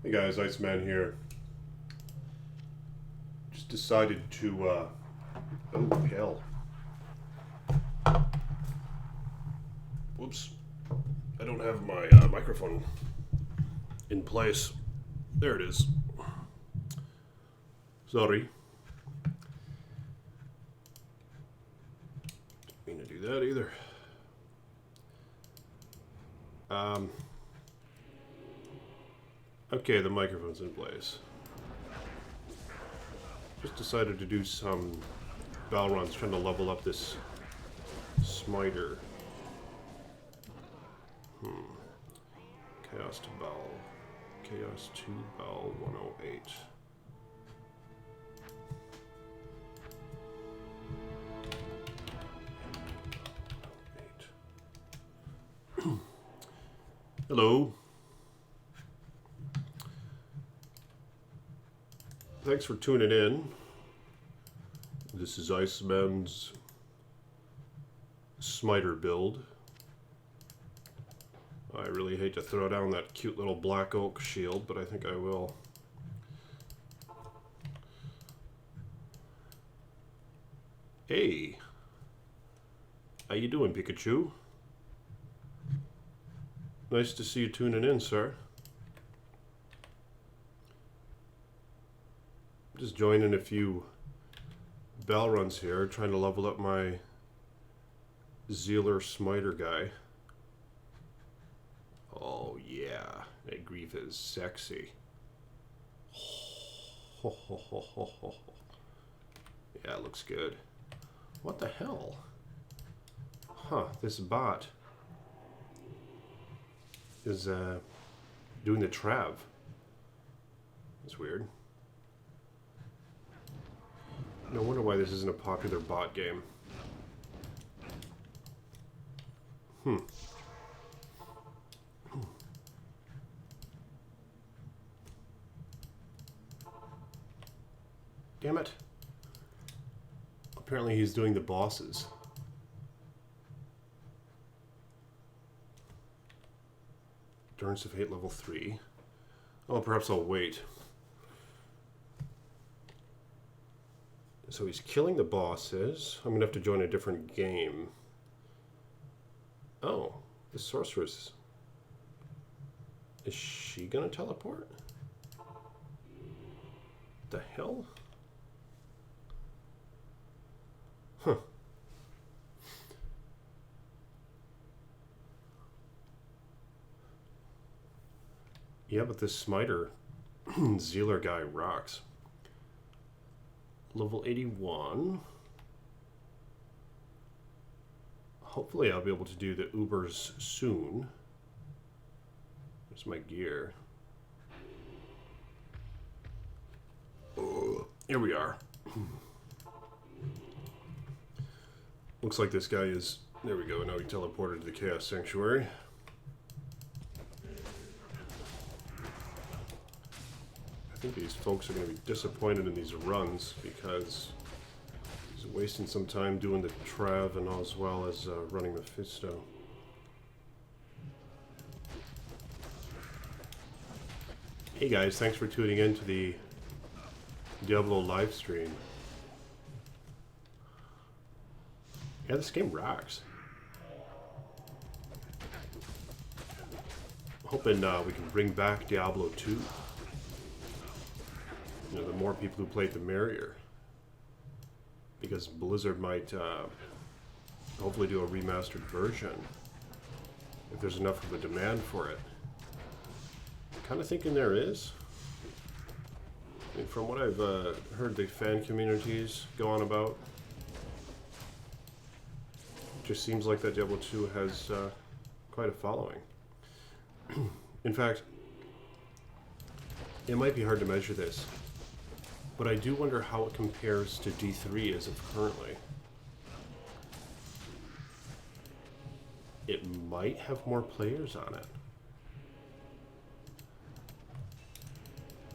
Hey guys, Iceman here. Just decided to, oh hell. Whoops. I don't have my microphone in place. There it is. Sorry. Didn't mean to do that either. Okay, the microphone's in place. Just decided to do some bell runs, trying to level up this Smiter. Chaos to Bell. Chaos to Bell 108. Hello. Thanks for tuning in. This is Iceman's Smiter build. I really hate to throw down that cute little black oak shield, but I think I will. Hey, how you doing, Pikachu? Nice to see you tuning in, sir. Just joining a few bell runs here, trying to level up my Zealer Smiter guy. Oh yeah, that grief is sexy. Yeah, it looks good. What the hell? Huh, this bot is doing the trav. That's weird. No wonder why this isn't a popular bot game. Damn it. Apparently he's doing the bosses. Endurance of Hate level 3. Oh, perhaps I'll wait. So he's killing the bosses. I'm gonna have to join a different game. Oh, the sorceress. Is she gonna teleport? The hell? Huh. Yeah, but this Smiter Zealer guy rocks. Level 81. Hopefully I'll be able to do the Ubers soon. There's my gear. Here we are. Looks like this guy is... There we go, now he teleported to the Chaos Sanctuary. I think these folks are going to be disappointed in these runs because he's wasting some time doing the Trav and as well as running Mephisto. Hey guys, thanks for tuning in to the Diablo live stream. Yeah, this game rocks. Hoping we can bring back Diablo 2. You know, the more people who play it, the merrier. Because Blizzard might hopefully do a remastered version if there's enough of a demand for it. Kind of thinking there is. I mean, from what I've heard the fan communities go on about, it just seems like that Diablo 2 has quite a following. In fact, it might be hard to measure this, but I do wonder how it compares to D3 as of currently. It might have more players on it.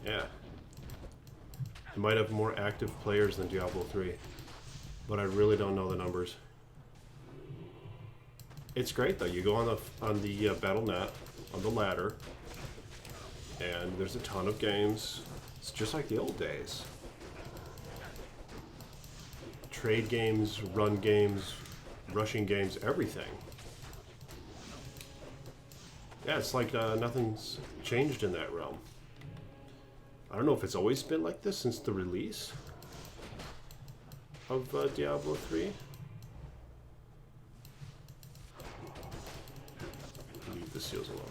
Yeah. It might have more active players than Diablo 3, but I really don't know the numbers. It's great though. You go on the BattleNet, on the ladder, And there's a ton of games. It's just like the old days. Trade games, run games, rushing games, everything. Yeah, it's like nothing's changed in that realm. I don't know if it's always been like this since the release of Diablo 3. Leave the seals alone.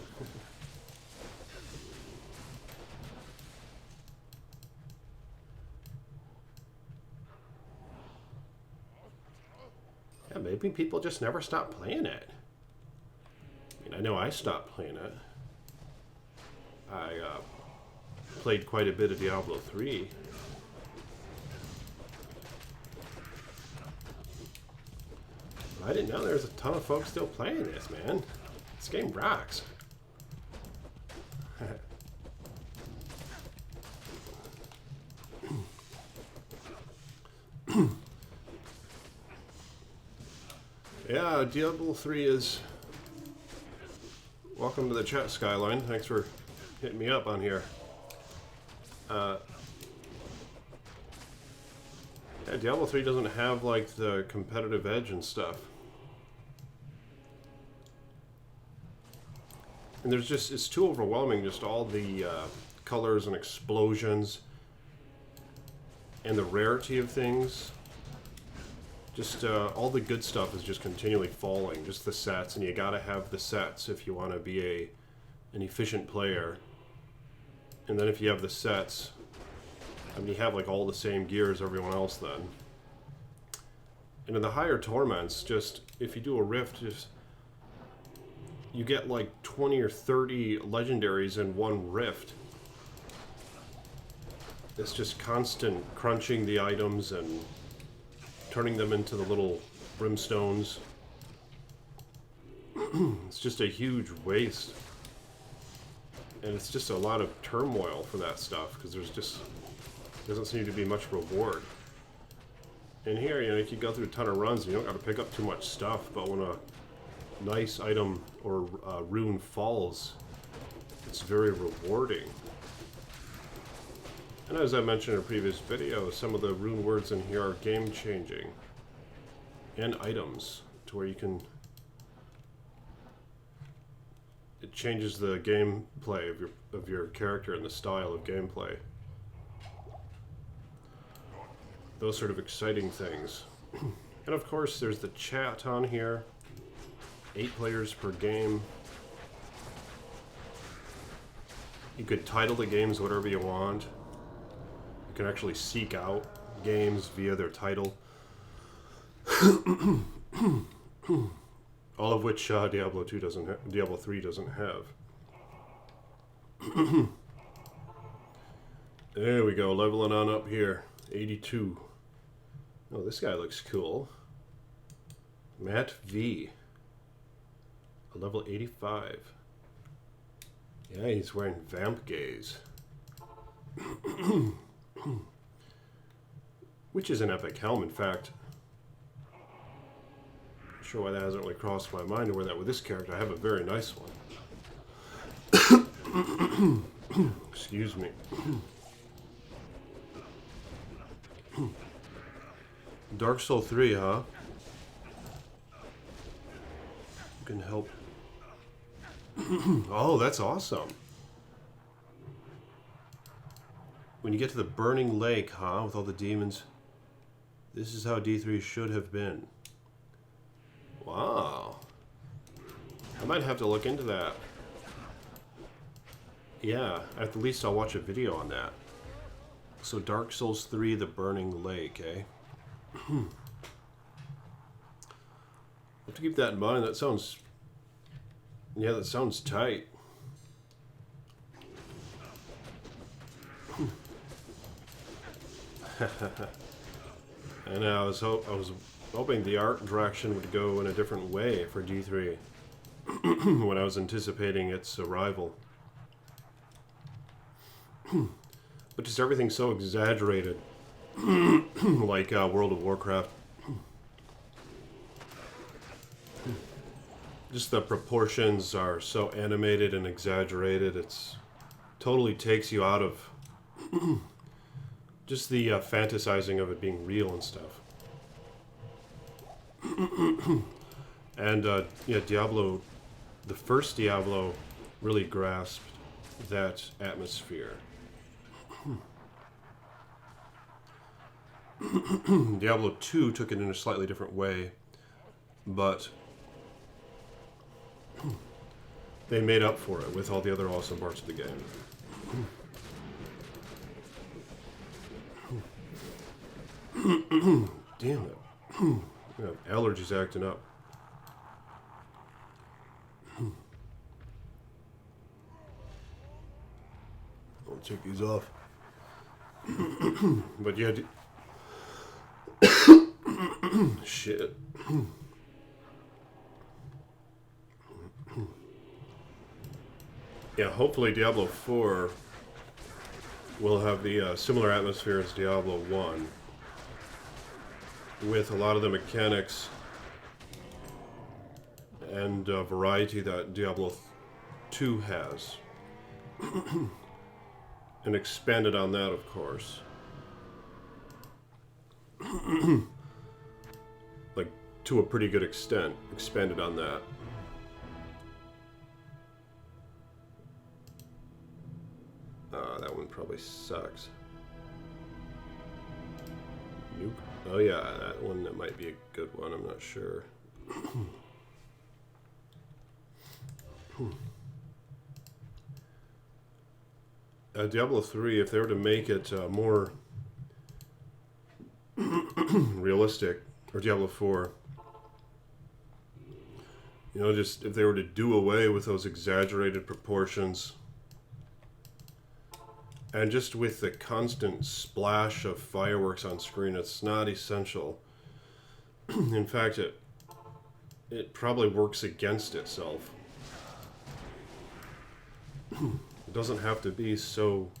Yeah, maybe people just never stop playing it. I mean, I know I stopped playing it. I played quite a bit of Diablo 3. I didn't know there's a ton of folks still playing this, man. This game rocks. Yeah, Diablo 3 is... Welcome to the chat, Skyline. Thanks for hitting me up on here. Yeah, Diablo 3 doesn't have, like, the competitive edge and stuff. And there's just... It's too overwhelming, just all the colors and explosions. And the rarity of things. Just all the good stuff is just continually falling. Just the sets, and you gotta have the sets if you want to be an efficient player. And then if you have the sets, I mean, you have like all the same gear as everyone else then. And in the higher torments, just if you do a rift, just you get like 20 or 30 legendaries in one rift. It's just constant crunching the items and turning them into the little brimstones. It's just a huge waste. And it's just a lot of turmoil for that stuff, because there's just doesn't seem to be much reward. And here, you know, you can go through a ton of runs and you don't got to pick up too much stuff, but when a nice item or rune falls, it's very rewarding. And as I mentioned in a previous video, some of the rune words in here are game-changing. And items, to where you can... It changes the gameplay of your character and the style of gameplay. Those sort of exciting things. And of course, there's the chat on here. 8 players per game. You could title the games whatever you want. You can actually seek out games via their title. All of which Diablo 3 doesn't have. There we go, leveling on up here. 82. Oh, this guy looks cool. Matt V. A level 85. Yeah, he's wearing Vamp Gaze. Which is an epic helm, in fact. Not sure why that hasn't really crossed my mind to wear that with this character. I have a very nice one. Excuse me. Dark Soul 3, huh? You can help. Oh, that's awesome. When you get to the burning lake, huh, with all the demons, this is how D3 should have been. Wow. I might have to look into that. Yeah, at the least I'll watch a video on that. So Dark Souls 3, the burning lake, eh? I have to keep that in mind. That sounds... Yeah, that sounds tight. And I was hoping the art direction would go in a different way for D3 when I was anticipating its arrival. But just everything's so exaggerated, like World of Warcraft. Just the proportions are so animated and exaggerated. It's totally takes you out of just the fantasizing of it being real and stuff. And yeah, Diablo, the first Diablo, really grasped that atmosphere. Diablo 2 took it in a slightly different way, but they made up for it with all the other awesome parts of the game. Damn it. Yeah, allergies acting up. I'll take these off. But yeah, shit. Yeah, hopefully Diablo 4 will have the similar atmosphere as Diablo 1, with a lot of the mechanics and variety that Diablo 2 has. And expanded on that, of course. Like, to a pretty good extent, expanded on that. That one probably sucks. Nuke. Oh yeah, that one, that might be a good one, I'm not sure. Diablo 3, if they were to make it more realistic, or Diablo 4, you know, just if they were to do away with those exaggerated proportions, and just with the constant splash of fireworks on screen, it's not essential. In fact, it probably works against itself. It doesn't have to be so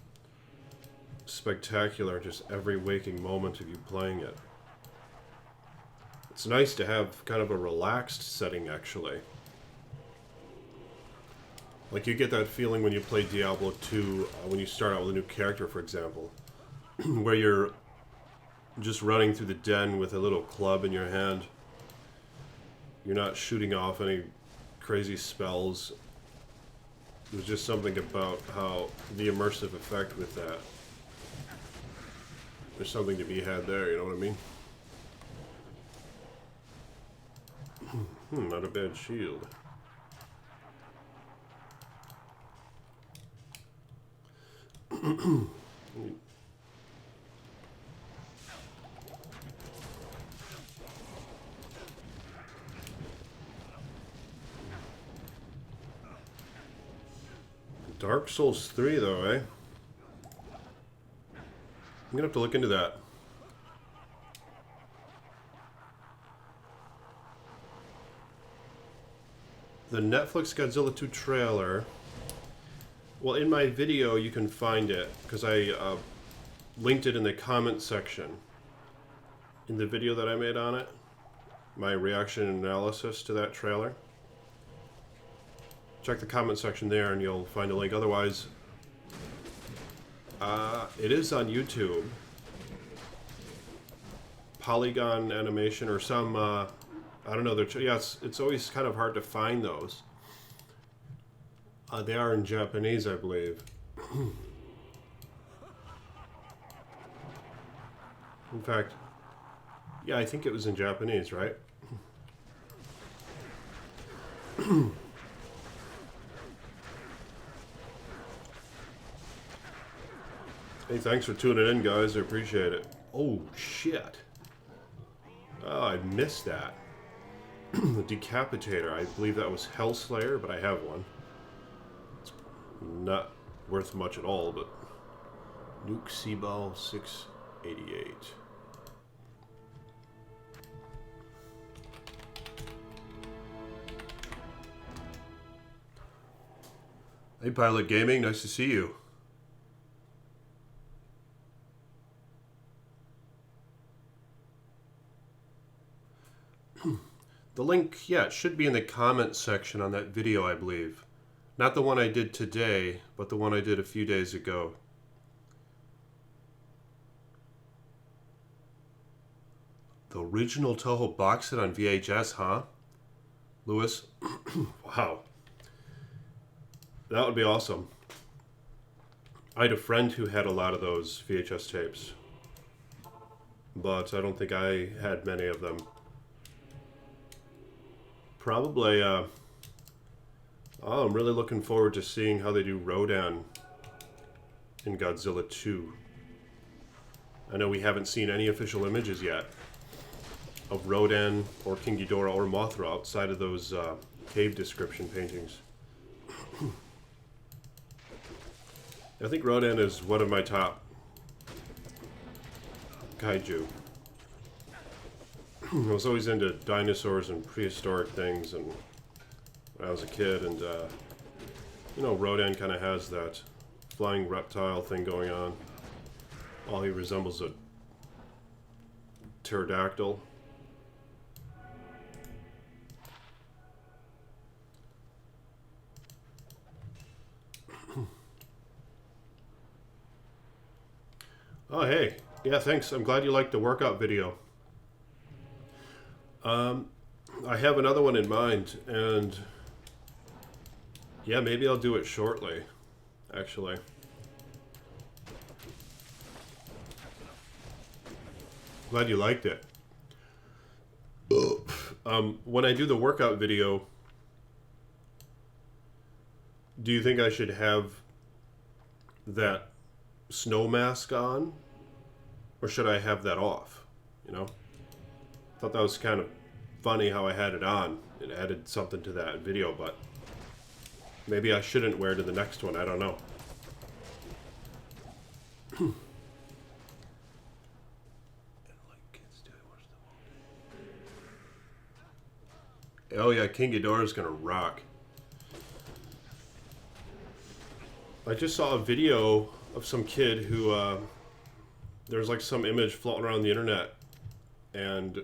spectacular just every waking moment of you playing it. It's nice to have kind of a relaxed setting, actually. Like, you get that feeling when you play Diablo 2, when you start out with a new character, for example, where you're just running through the den with a little club in your hand. You're not shooting off any crazy spells. There's just something about how the immersive effect with that. There's something to be had there, you know what I mean? Not a bad shield. Dark Souls 3, though, eh? I'm gonna have to look into that. The Netflix Godzilla 2 trailer. Well, in my video you can find it, because I linked it in the comment section. In the video that I made on it. My reaction and analysis to that trailer. Check the comment section there and you'll find a link. Otherwise, it is on YouTube. Polygon animation or some, I don't know. Yeah, it's always kind of hard to find those. They are in Japanese, I believe. In fact, yeah, I think it was in Japanese, right? Hey, thanks for tuning in, guys. I appreciate it. Oh, shit. Oh, I missed that. The Decapitator. I believe that was Hellslayer, but I have one. It's not worth much at all, but... Nuke Seaball 688. Hey, Pilot Gaming. Nice to see you. The link, yeah, it should be in the comment section on that video, I believe. Not the one I did today, but the one I did a few days ago. The original Toho box set on VHS, huh? Lewis? Wow. That would be awesome. I had a friend who had a lot of those VHS tapes, but I don't think I had many of them. Probably, oh, I'm really looking forward to seeing how they do Rodan in Godzilla 2. I know we haven't seen any official images yet of Rodan or King Ghidorah or Mothra outside of those cave description paintings. I think Rodan is one of my top kaiju. I was always into dinosaurs and prehistoric things, and when I was a kid, and you know, Rodan kind of has that flying reptile thing going on. While he resembles a pterodactyl. Oh, hey. Yeah, thanks. I'm glad you liked the workout video. I have another one in mind, and yeah, maybe I'll do it shortly, actually. Glad you liked it. When I do the workout video, do you think I should have that snow mask on, or should I have that off? You know, thought that was kind of funny how I had it on. It added something to that video, but maybe I shouldn't wear it in the next one. I don't know. Oh yeah, King Ghidorah is gonna rock. I just saw a video of some kid who, there's like some image floating around the internet, and I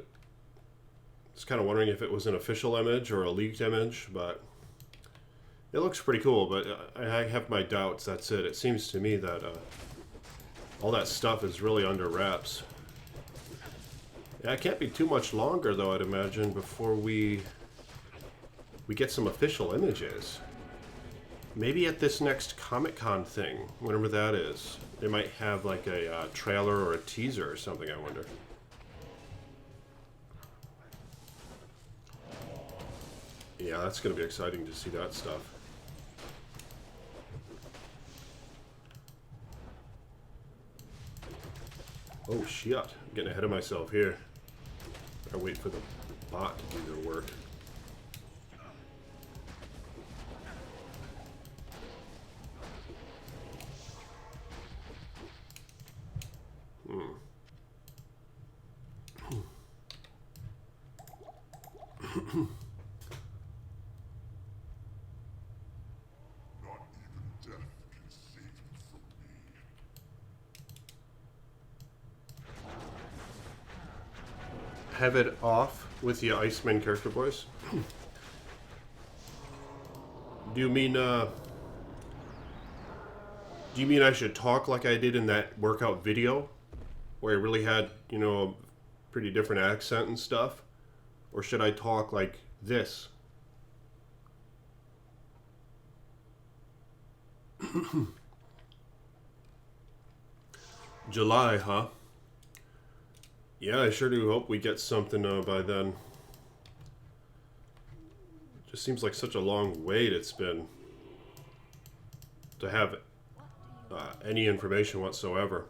was kind of wondering if it was an official image or a leaked image, but it looks pretty cool, but I have my doubts, that's it. It seems to me that all that stuff is really under wraps. Yeah, it can't be too much longer, though, I'd imagine, before we get some official images. Maybe at this next Comic-Con thing, whenever that is, they might have like a trailer or a teaser or something, I wonder. Yeah, that's going to be exciting to see that stuff. Oh, shit. I'm getting ahead of myself here. I wait for the bot to do their work. Have it off with the Iceman character voice? Do you mean I should talk like I did in that workout video? Where I really had, you know, a pretty different accent and stuff? Or should I talk like this? July, huh? Yeah, I sure do hope we get something by then. Just seems like such a long wait it's been to have any information whatsoever.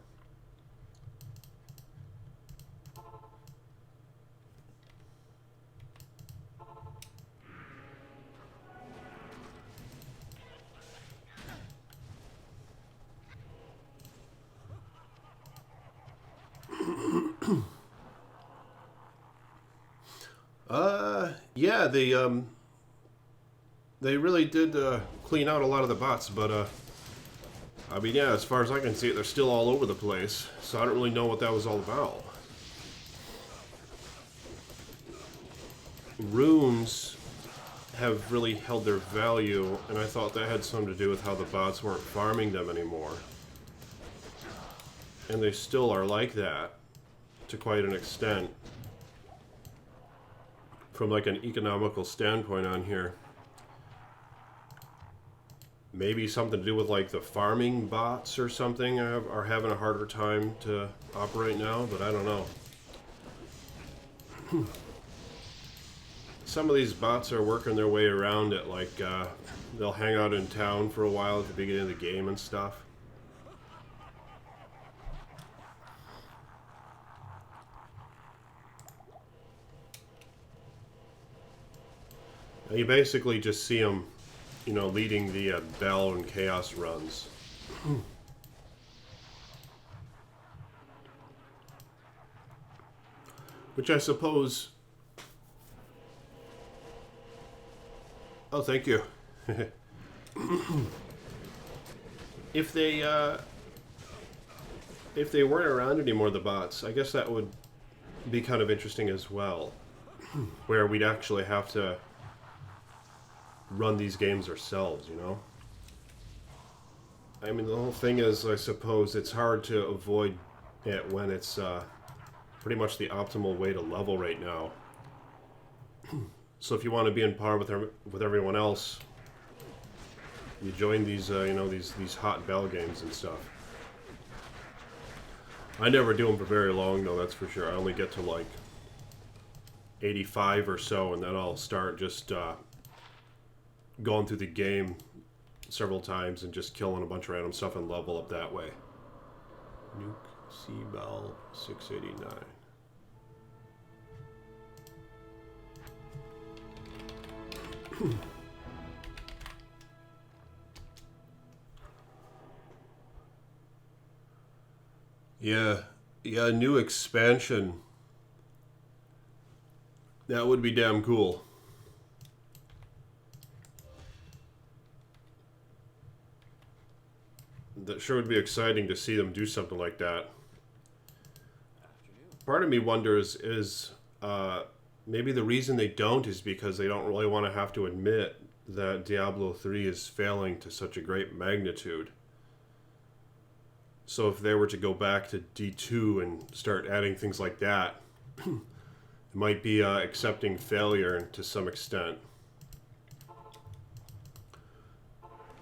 Yeah, they really did clean out a lot of the bots, but I mean, yeah, as far as I can see it, they're still all over the place, so I don't really know what that was all about. Runes have really held their value, and I thought that had something to do with how the bots weren't farming them anymore. And they still are like that, to quite an extent. From like an economical standpoint on here. Maybe something to do with like the farming bots or something are having a harder time to operate now, but I don't know. Some of these bots are working their way around it, like they'll hang out in town for a while at the beginning of the game and stuff. You basically just see them, you know, leading the Bell and Chaos runs. Which I suppose... Oh, thank you. If they weren't around anymore, the bots, I guess that would be kind of interesting as well. Where we'd actually have to run these games ourselves, you know? I mean, the whole thing is, I suppose, it's hard to avoid it when it's pretty much the optimal way to level right now. So if you want to be in par with everyone else, you join these, you know, these hot bell games and stuff. I never do them for very long, though, that's for sure. I only get to, like, 85 or so, and then I'll start just going through the game several times and just killing a bunch of random stuff and level up that way. Nuke C-Bell 689. Yeah, a new expansion. That would be damn cool. That sure would be exciting to see them do something like that. Part of me wonders is maybe the reason they don't is because they don't really want to have to admit that Diablo 3 is failing to such a great magnitude. So if they were to go back to D2 and start adding things like that, it might be accepting failure to some extent.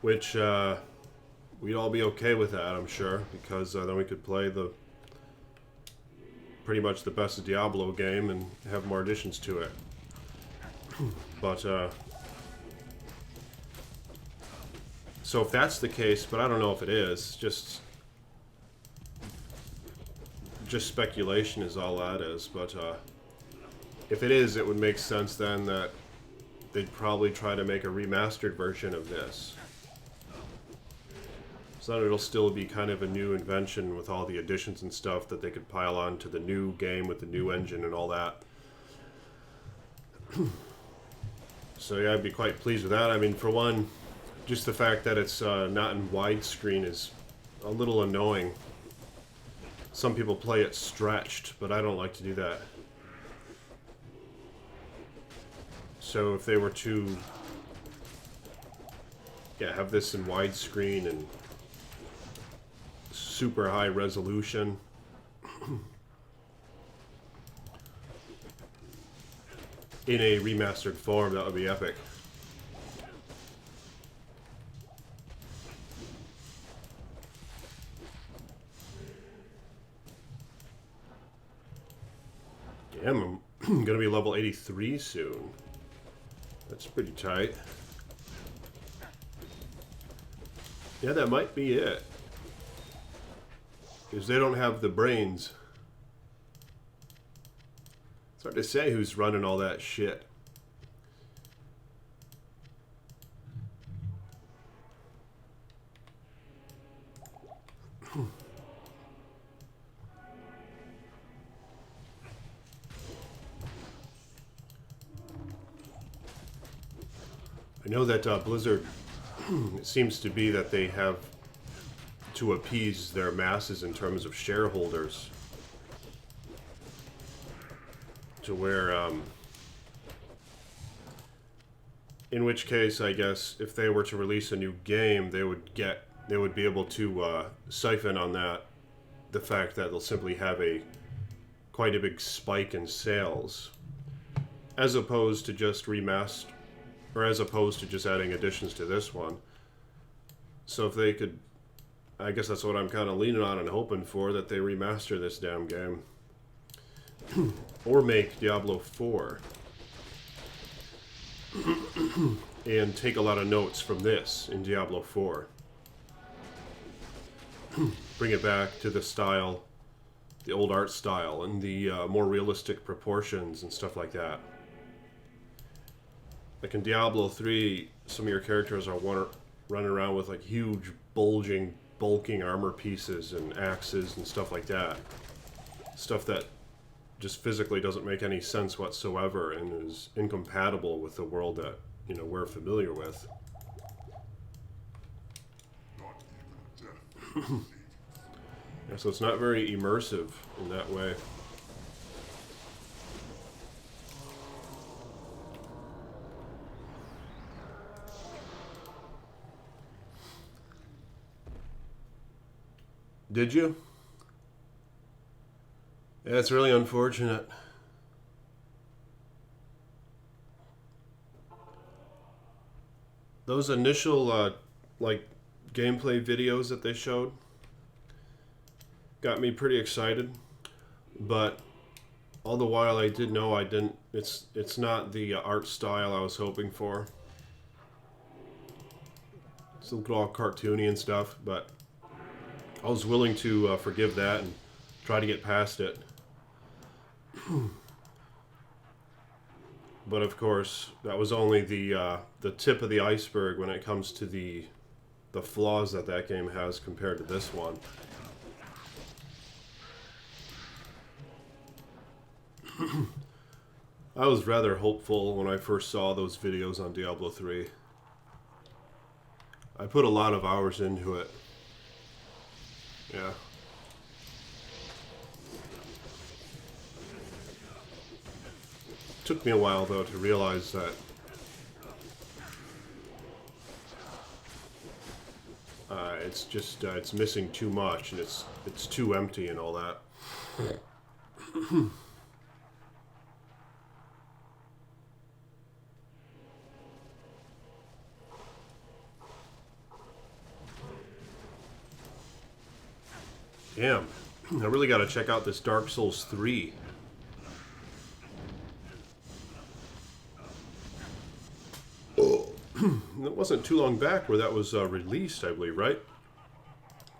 Which we'd all be okay with that, I'm sure, because then we could play the pretty much the best Diablo game and have more additions to it. But so if that's the case, but I don't know if it is, just speculation is all that is, but if it is, it would make sense then that they'd probably try to make a remastered version of this. So that it'll still be kind of a new invention with all the additions and stuff that they could pile on to the new game with the new engine and all that. So yeah, I'd be quite pleased with that. I mean, for one, just the fact that it's not in widescreen is a little annoying. Some people play it stretched, but I don't like to do that. So if they were to have this in widescreen and super high resolution, in a remastered form, that would be epic. Damn, I'm gonna be level 83 soon. That's pretty tight. Yeah, that might be it. Because they don't have the brains. It's hard to say who's running all that shit. I know that Blizzard, it seems to be that they have to appease their masses in terms of shareholders, to where In which case, I guess if they were to release a new game, they would be able to siphon on that the fact that they'll simply have quite a big spike in sales, as opposed to just as opposed to just adding additions to this one. So if they could, I guess that's what I'm kind of leaning on and hoping for, that they remaster this damn game. Or make Diablo 4. And take a lot of notes from this in Diablo 4. Bring it back to the style, the old art style, and the more realistic proportions and stuff like that. Like in Diablo 3, some of your characters are running around with like huge, bulking armor pieces and axes and stuff like that. Stuff that just physically doesn't make any sense whatsoever and is incompatible with the world that, you know, we're familiar with. Yeah, so it's not very immersive in that way. Did you? Yeah, it's really unfortunate. Those initial, like, gameplay videos that they showed got me pretty excited, but all the while I did know it's not the art style I was hoping for. It's all cartoony and stuff, but I was willing to forgive that and try to get past it. But of course, that was only the tip of the iceberg when it comes to the flaws that game has compared to this one. I was rather hopeful when I first saw those videos on Diablo 3. I put a lot of hours into it. Yeah. Took me a while, though, to realize that it's just it's missing too much, and it's too empty and all that. Damn, I really got to check out this Dark Souls 3. It wasn't too long back where that was released, I believe, right?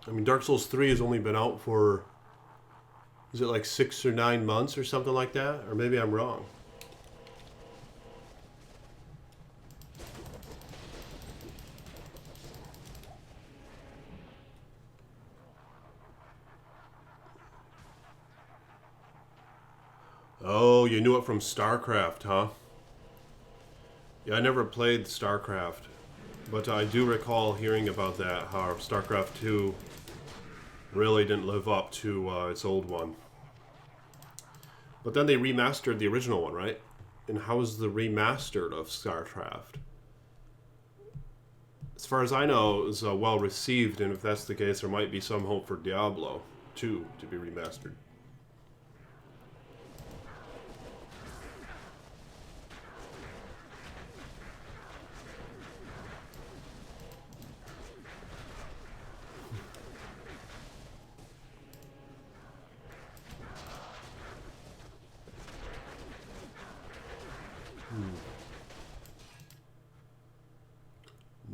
I mean, Dark Souls 3 has only been out for, is it like 6 or 9 months or something like that? Or maybe I'm wrong. Oh, you knew it from StarCraft, huh? Yeah, I never played StarCraft, but I do recall hearing about that, how StarCraft 2 really didn't live up to its old one. But then they remastered the original one, right? And how is the remastered of StarCraft? As far as I know, it was well received, and if that's the case, there might be some hope for Diablo 2 to be remastered.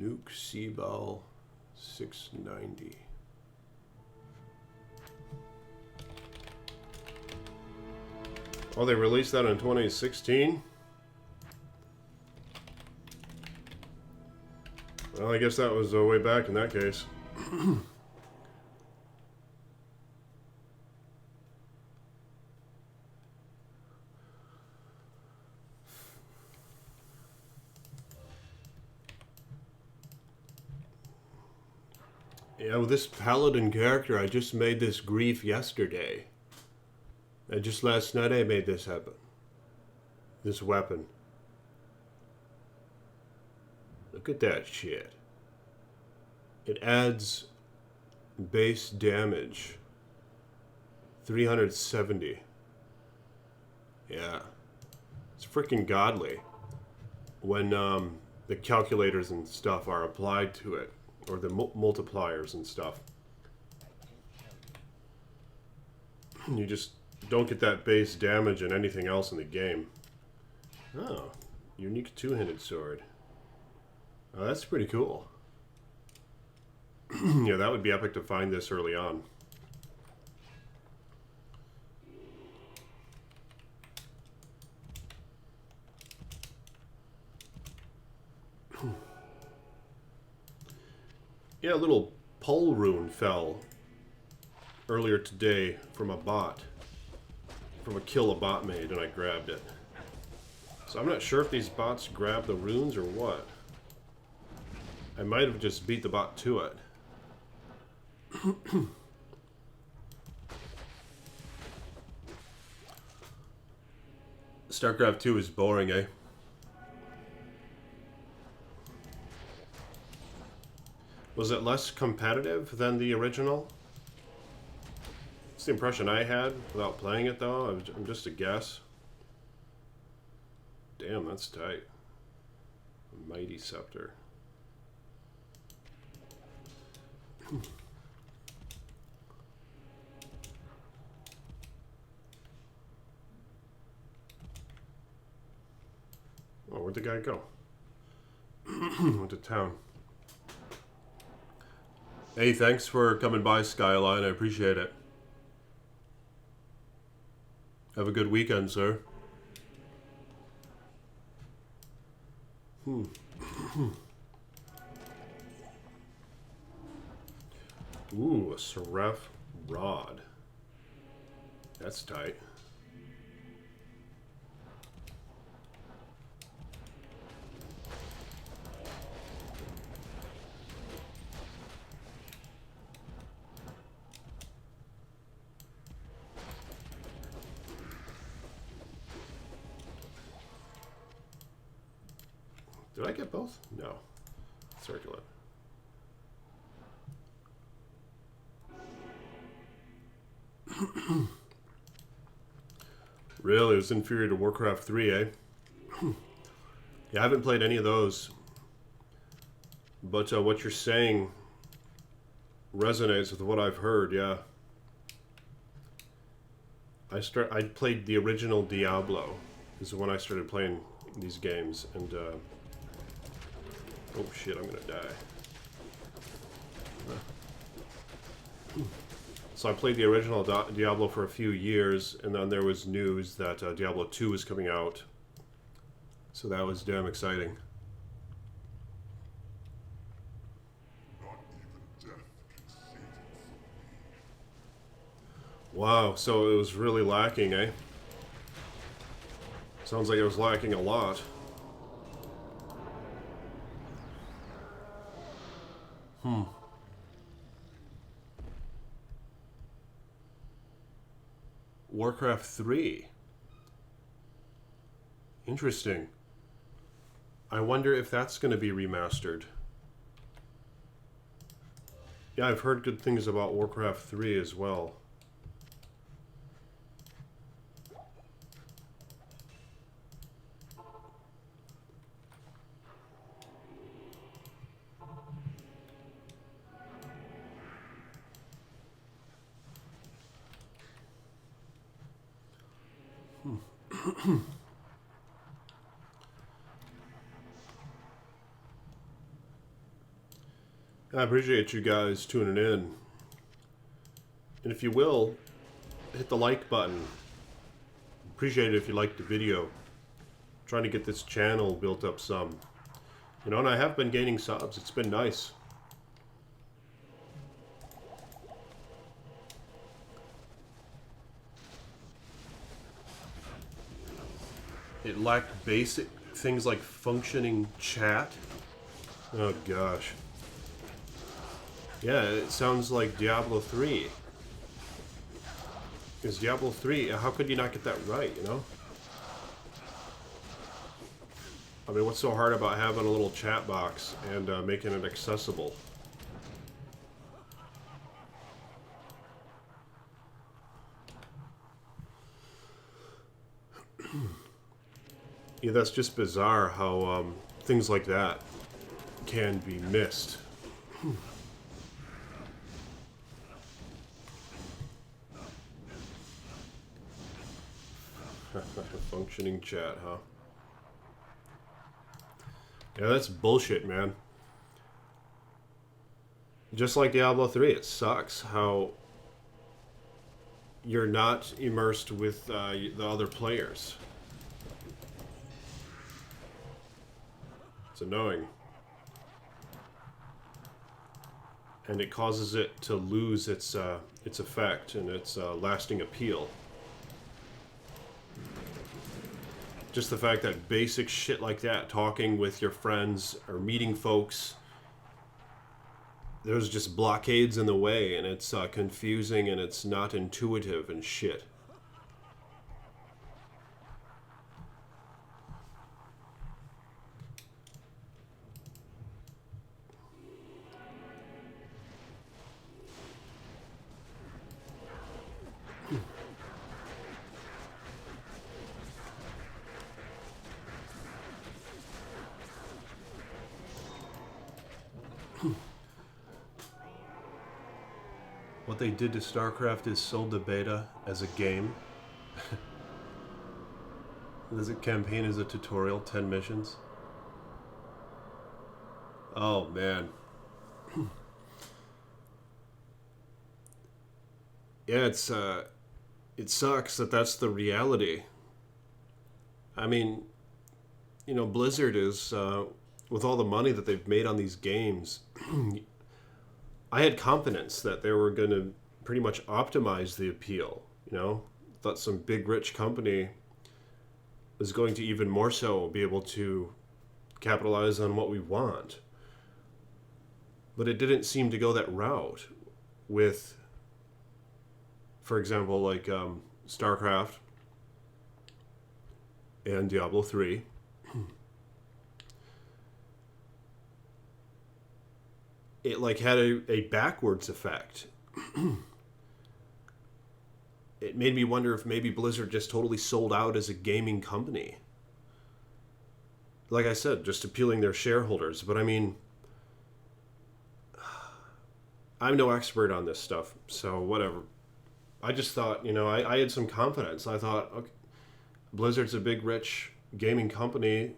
Nuke Seabell 690. Oh, they released that in 2016? Well, I guess that was way back in that case. Yeah, with this paladin character, I just made this grief yesterday. And just last night I made this happen. This weapon. Look at that shit. It adds base damage. 370. Yeah. It's freaking godly when the calculators and stuff are applied to it, or the multipliers and stuff. You just don't get that base damage in anything else in the game. Oh, unique two-handed sword. Oh, that's pretty cool. Yeah, that would be epic to find this early on. Yeah, a little pole rune fell earlier today from a bot. From a kill a bot made, and I grabbed it. So I'm not sure if these bots grab the runes or what. I might have just beat the bot to it. StarCraft 2 is boring, eh? Was it less competitive than the original? That's the impression I had without playing it, though. I'm just a guess. Damn, that's tight. A mighty scepter. Oh, where'd the guy go? Went to town. Hey, thanks for coming by, Skyline. I appreciate it. Have a good weekend, sir. Ooh, a Seraph Rod. That's tight. Did I get both? No. Circular. Really? It was inferior to Warcraft 3, eh? Yeah, I haven't played any of those. But what you're saying resonates with what I've heard, yeah. I played the original Diablo. This is when I started playing these games, and oh shit, I'm gonna die. So I played the original Diablo for a few years, and then there was news that Diablo 2 was coming out. So that was damn exciting. Wow, so it was really lacking, eh? Sounds like it was lacking a lot. Warcraft 3. Interesting. I wonder if that's going to be remastered. Yeah, I've heard good things about Warcraft 3 as well. I appreciate you guys tuning in. And if you will, hit the like button. Appreciate it if you liked the video. Trying to get this channel built up some. You know, and I have been gaining subs. It's been nice. It lacked basic things like functioning chat. Oh gosh. Yeah, it sounds like Diablo 3. Because Diablo 3, how could you not get that right, you know? I mean, what's so hard about having a little chat box and making it accessible? Yeah, that's just bizarre how things like that can be missed. Functioning chat, huh? Yeah, that's bullshit, man. Just like Diablo 3, it sucks how you're not immersed with the other players. It's annoying. And it causes it to lose its effect and its lasting appeal. Just the fact that basic shit like that, talking with your friends or meeting folks, there's just blockades in the way, and it's confusing and it's not intuitive and shit. What they did to StarCraft is sold the beta as a game. There's a campaign as a tutorial, 10 missions. Oh, man. Yeah, it sucks that that's the reality. I mean, you know, Blizzard is, with all the money that they've made on these games, I had confidence that they were going to pretty much optimize the appeal, you know? Thought some big rich company was going to even more so be able to capitalize on what we want. But it didn't seem to go that route with, for example, like StarCraft and Diablo 3. It like had a backwards effect. It made me wonder if maybe Blizzard just totally sold out as a gaming company. Like I said, just appealing their shareholders. But I mean, I'm no expert on this stuff, so whatever. I just thought, you know, I had some confidence. I thought, okay, Blizzard's a big, rich gaming company.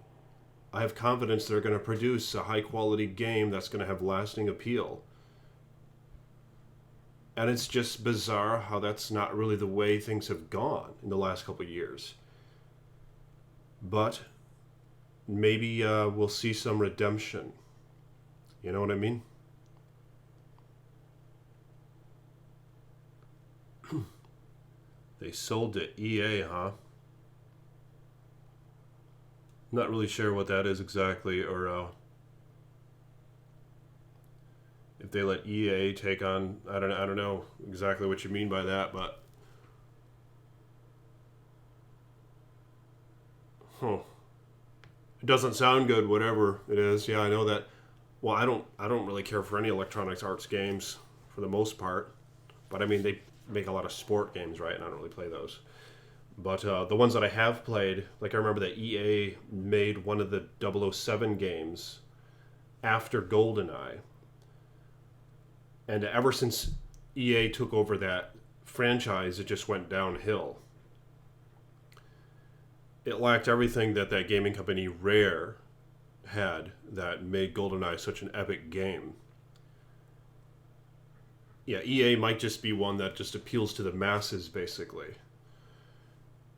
I have confidence they're going to produce a high-quality game that's going to have lasting appeal. And it's just bizarre how that's not really the way things have gone in the last couple of years. But maybe we'll see some redemption. You know what I mean? They sold to EA, huh? Not really sure what that is exactly, or if they let EA take on. I don't know exactly what you mean by that, but it doesn't sound good. Whatever it is, yeah, I know that. Well, I don't really care for any Electronic Arts games for the most part, but I mean they make a lot of sport games, right? And I don't really play those. But the ones that I have played, like I remember that EA made one of the 007 games after GoldenEye. And ever since EA took over that franchise, it just went downhill. It lacked everything that that gaming company Rare had that made GoldenEye such an epic game. Yeah, EA might just be one that just appeals to the masses, basically.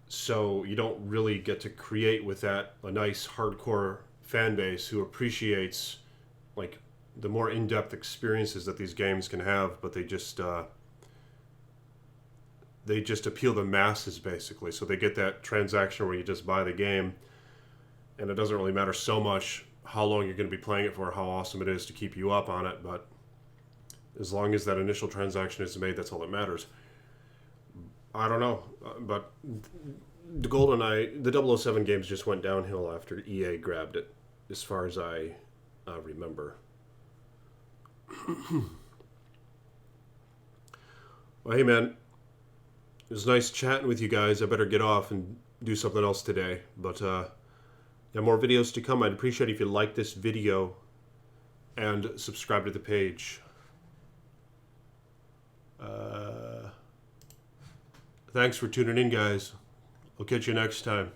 So you don't really get to create with that a nice hardcore fan base who appreciates like the more in-depth experiences that these games can have, but they just appeal to masses basically. So they get that transaction where you just buy the game, and it doesn't really matter so much how long you're going to be playing it for, how awesome it is to keep you up on it, but as long as that initial transaction is made, that's all that matters. I don't know, but the GoldenEye, the 007 games just went downhill after EA grabbed it, as far as I remember. Well, hey man, it was nice chatting with you guys. I better get off and do something else today. But got more videos to come. I'd appreciate it if you like this video and subscribe to the page. Thanks for tuning in, guys. I'll catch you next time.